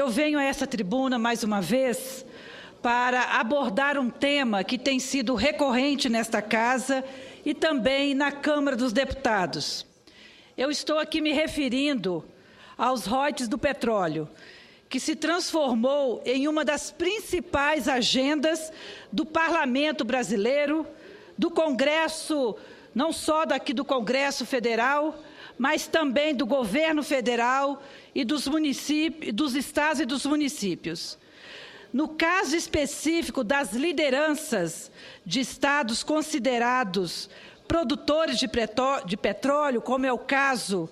Eu venho a essa tribuna mais uma vez para abordar um tema que tem sido recorrente nesta casa e também na Câmara dos Deputados. Eu estou aqui me referindo aos royalties do petróleo, que se transformou em uma das principais agendas do Parlamento brasileiro, do Congresso, não só daqui do Congresso Federal, mas também do governo federal e dos municípios, dos estados e dos municípios. No caso específico das lideranças de estados considerados produtores de petróleo, como é o caso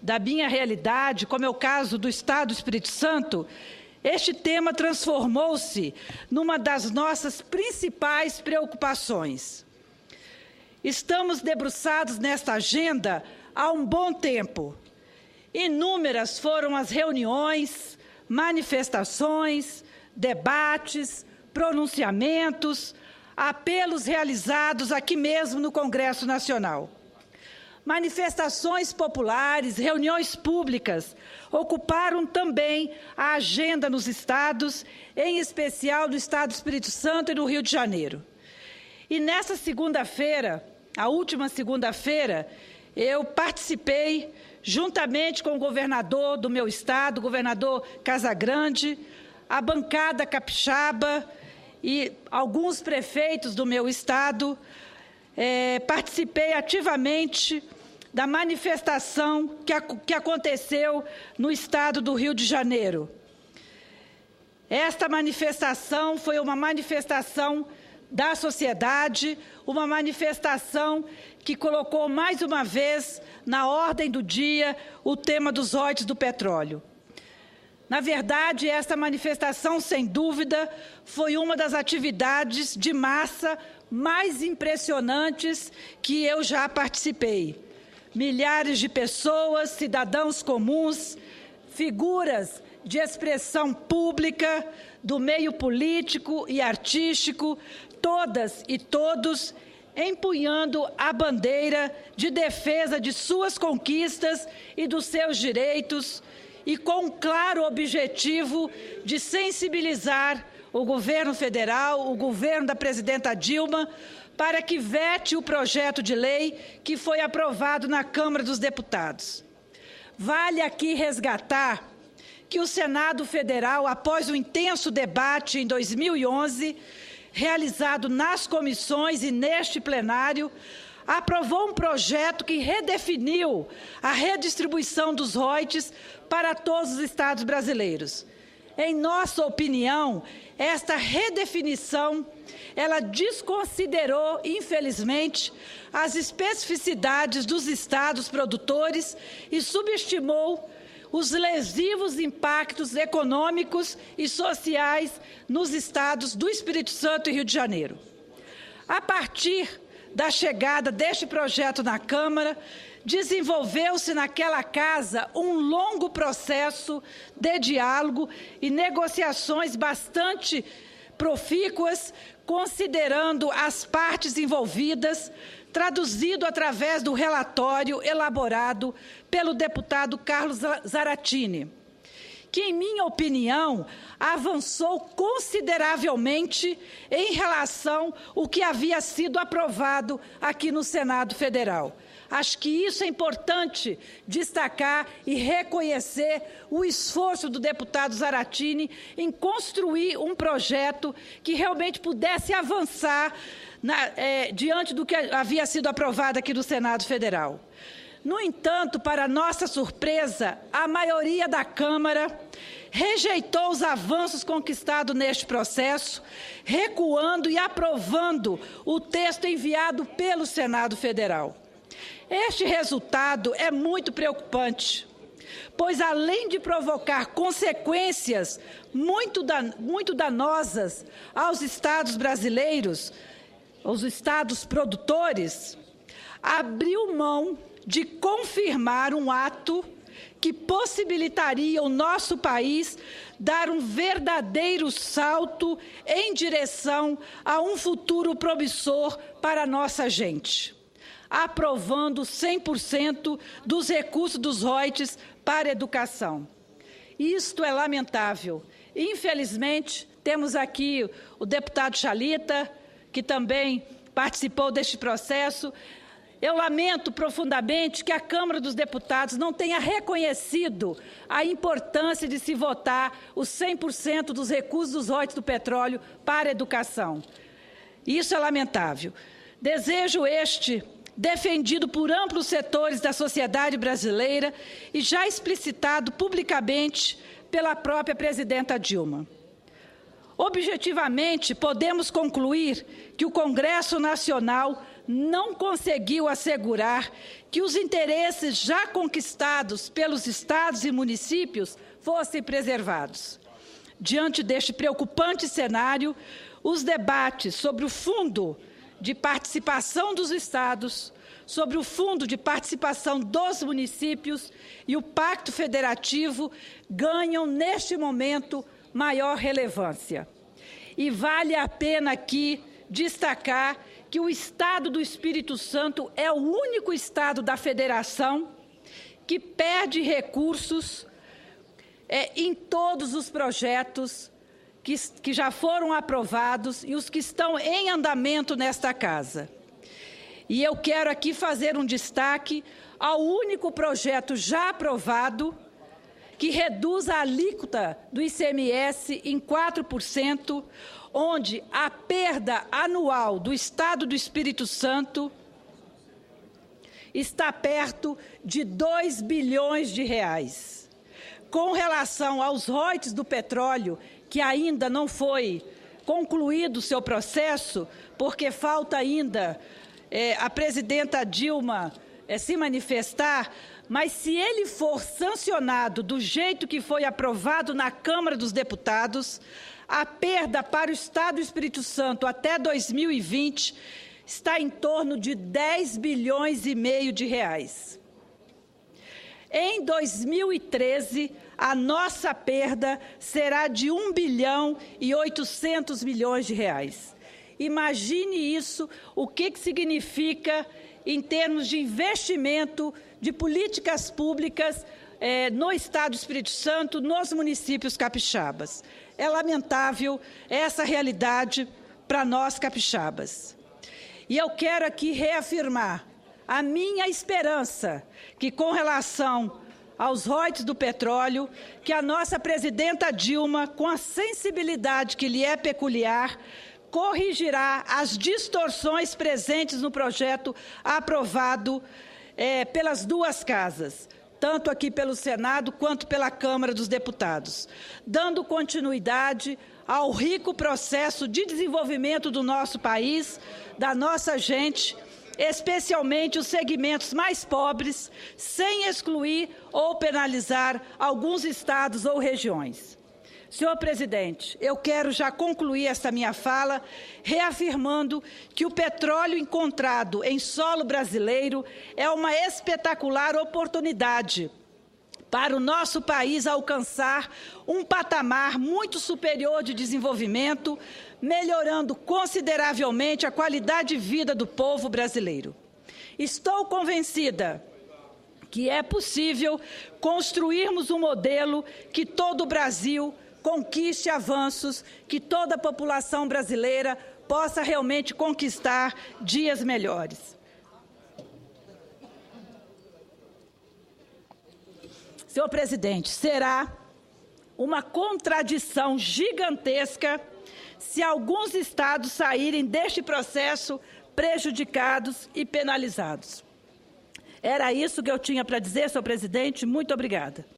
da minha realidade, como é o caso do Estado do Espírito Santo, este tema transformou-se numa das nossas principais preocupações. Estamos debruçados nesta agenda há um bom tempo. Inúmeras foram as reuniões, manifestações, debates, pronunciamentos, apelos realizados aqui mesmo no Congresso Nacional. Manifestações populares, reuniões públicas ocuparam também a agenda nos estados, em especial no Estado do Espírito Santo e no Rio de Janeiro. E nessa segunda-feira, a última segunda-feira, eu participei, juntamente com o governador do meu estado, o governador Casagrande, a bancada capixaba e alguns prefeitos do meu estado, participei ativamente da manifestação que aconteceu no estado do Rio de Janeiro. Esta manifestação foi uma manifestação da sociedade, uma manifestação que colocou mais uma vez na ordem do dia o tema dos royalties do petróleo. Na verdade, esta manifestação, sem dúvida, foi uma das atividades de massa mais impressionantes que eu já participei. Milhares de pessoas, cidadãos comuns, figuras de expressão pública, do meio político e artístico, todas e todos empunhando a bandeira de defesa de suas conquistas e dos seus direitos, e com um claro objetivo de sensibilizar o governo federal, o governo da presidenta Dilma, para que vete o projeto de lei que foi aprovado na Câmara dos Deputados. Vale aqui resgatar que o Senado Federal, após um intenso debate em 2011, realizado nas comissões e neste plenário, aprovou um projeto que redefiniu a redistribuição dos royalties para todos os estados brasileiros. Em nossa opinião, esta redefinição, ela desconsiderou, infelizmente, as especificidades dos estados produtores e subestimou os lesivos impactos econômicos e sociais nos estados do Espírito Santo e Rio de Janeiro. A partir da chegada deste projeto na Câmara, desenvolveu-se naquela casa um longo processo de diálogo e negociações bastante profícuas, considerando as partes envolvidas, traduzido através do relatório elaborado pelo deputado Carlos Zaratini, que, em minha opinião, avançou consideravelmente em relação ao que havia sido aprovado aqui no Senado Federal. Acho que isso é importante destacar e reconhecer o esforço do deputado Zaratini em construir um projeto que realmente pudesse avançar diante do que havia sido aprovado aqui no Senado Federal. No entanto, para nossa surpresa, a maioria da Câmara rejeitou os avanços conquistados neste processo, recuando e aprovando o texto enviado pelo Senado Federal. Este resultado é muito preocupante, pois, além de provocar consequências muito danosas aos estados brasileiros, aos estados produtores, abriu mão de confirmar um ato que possibilitaria o nosso país dar um verdadeiro salto em direção a um futuro promissor para a nossa gente, aprovando 100% dos recursos dos royalties para a educação. Isto é lamentável. Infelizmente, temos aqui o deputado Chalita, que também participou deste processo. Eu lamento profundamente que a Câmara dos Deputados não tenha reconhecido a importância de se votar os 100% dos recursos dos royalties do petróleo para a educação. Isso é lamentável. Desejo este defendido por amplos setores da sociedade brasileira e já explicitado publicamente pela própria presidenta Dilma. Objetivamente, podemos concluir que o Congresso Nacional não conseguiu assegurar que os interesses já conquistados pelos estados e municípios fossem preservados. Diante deste preocupante cenário, os debates sobre o Fundo de Participação dos Estados, sobre o Fundo de Participação dos Municípios e o Pacto Federativo ganham, neste momento, maior relevância. E vale a pena aqui destacar que o Estado do Espírito Santo é o único Estado da Federação que perde recursos em todos os projetos que já foram aprovados e os que estão em andamento nesta Casa. E eu quero aqui fazer um destaque ao único projeto já aprovado que reduz a alíquota do ICMS em 4%, onde a perda anual do Estado do Espírito Santo está perto de 2 bilhões de reais. Com relação aos royalties do petróleo, que ainda não foi concluído o seu processo, porque falta ainda a presidenta Dilma se manifestar, mas se ele for sancionado do jeito que foi aprovado na Câmara dos Deputados, a perda para o Estado do Espírito Santo até 2020 está em torno de 10 bilhões e meio de reais. Em 2013, a nossa perda será de 1 bilhão e 800 milhões de reais. Imagine isso, o que significa em termos de investimento de políticas públicas no Estado do Espírito Santo, nos municípios capixabas. É lamentável essa realidade para nós capixabas. E eu quero aqui reafirmar a minha esperança que, com relação aos royalties do petróleo, que a nossa presidenta Dilma, com a sensibilidade que lhe é peculiar, corrigirá as distorções presentes no projeto aprovado pelas duas casas, tanto aqui pelo Senado quanto pela Câmara dos Deputados, dando continuidade ao rico processo de desenvolvimento do nosso país, da nossa gente, especialmente os segmentos mais pobres, sem excluir ou penalizar alguns estados ou regiões. Senhor presidente, eu quero já concluir esta minha fala reafirmando que o petróleo encontrado em solo brasileiro é uma espetacular oportunidade para o nosso país alcançar um patamar muito superior de desenvolvimento, melhorando consideravelmente a qualidade de vida do povo brasileiro. Estou convencida que é possível construirmos um modelo que todo o Brasil conquiste avanços, que toda a população brasileira possa realmente conquistar dias melhores. Senhor presidente, será uma contradição gigantesca se alguns estados saírem deste processo prejudicados e penalizados. Era isso que eu tinha para dizer, senhor presidente. Muito obrigada.